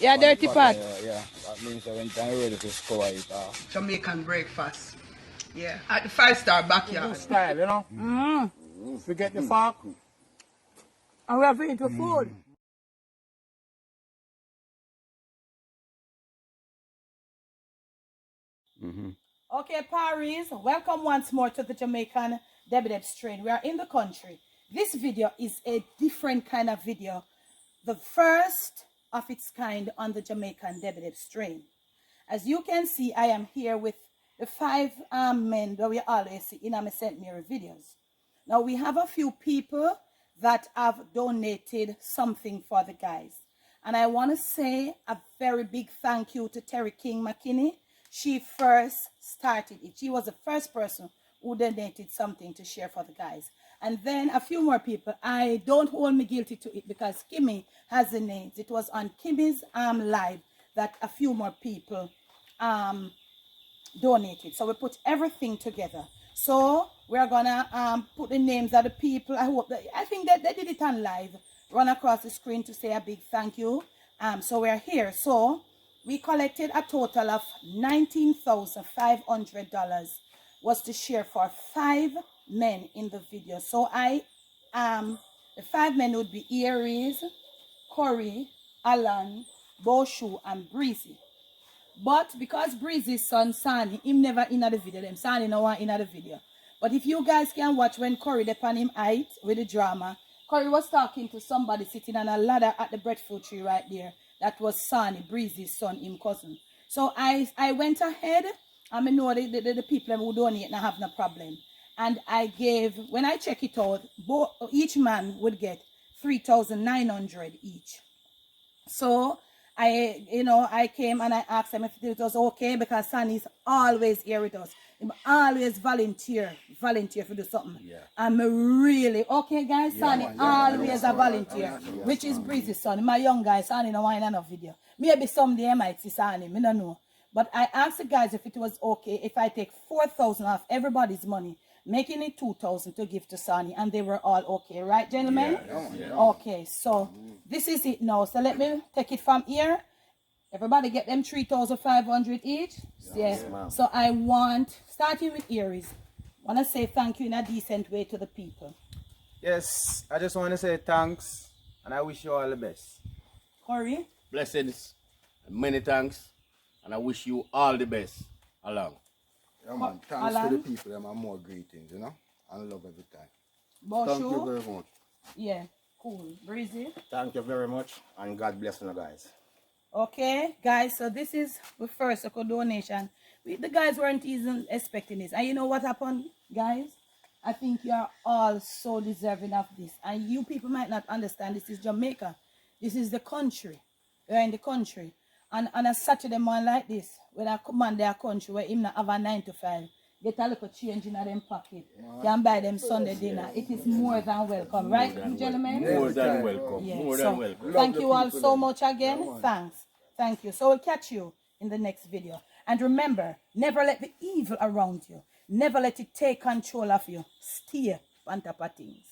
Yeah, dirty pot. Yeah. That means that when time ready to score it. Jamaican breakfast. Yeah, at the 5-star backyard. Style, you know. Forget the fork. And we have to eat the food. Okay, Paris, welcome once more to the Jamaican Deb strain. We are in the country. This video is a different kind of video, the first of its kind on the Jamaican Deb strain. As you can see, I am here with the 5 men that we always see in our St.Mary videos. Now, we have a few people that have donated something for the guys. And I want to say a very big thank you to Terry King McKinney. She first started it. She was the first person who donated something to share for the guys. And then a few more people. I don't hold me guilty to it because Kimmy has the names. It was on Kimmy's live that a few more people donated. So we put everything together. So we're gonna put the names of the people. I think that they did it on live. Run across the screen to say a big thank you. So we're here. So we collected a total of $19,500 was to share for 5 men in the video. So the 5 men would be Aries, Corey, Alan, Boshu, and Breezy. But because Breezy's son Sani, him never in the video, them Sani no one in the video. But if you guys can watch when Corey upon him height with the drama, Corey was talking to somebody sitting on a ladder at the breadfruit tree right there. That was Sani, Breezy's son, him cousin. So I went ahead, and I know the people who donate and have no problem. And I gave, when I check it out, each man would get $3,900 each. So I came and I asked him if it was okay because Sonny's always here with us. He always volunteer to do something. Yeah. I'm really, okay guys, Sonny always a volunteer, which is Breezy's son. My young guy, Sonny no one in a video. Maybe someday I might see Sonny, I don't know. But I asked the guys if it was okay if I take 4,000 off everybody's money, making it 2,000 to give to Sonny, and they were all okay, right, gentlemen? Yeah. Okay, so this is it now. So let me take it from here. Everybody get them 3,500 each. Yes. So I want, starting with Aries, want to say thank you in a decent way to the people. Yes, I just want to say thanks, and I wish you all the best. Corey? Blessings, many thanks, and I wish you all the best along. Yeah, man. Thanks to the people, and more greetings, you know, and love every time. Boshu? Thank you very much. Yeah, cool. Breezy? Thank you very much, and God bless you guys. Okay, guys, so this is the first donation. The guys weren't even expecting this. And you know what happened, guys? I think you're all so deserving of this. And you people might not understand, this is Jamaica. This is the country. We're in the country. And on a Saturday morning like this, when I command their country where him not have a 9 to 5, get a little change in them pocket, can buy them Sunday dinner. It is more than welcome, right, gentlemen? More than welcome. Yeah. More than welcome. Thank you all so much again. Thanks. Thank you. So we'll catch you in the next video. And remember, never let the evil around you. Never let it take control of you. Stay on top of things.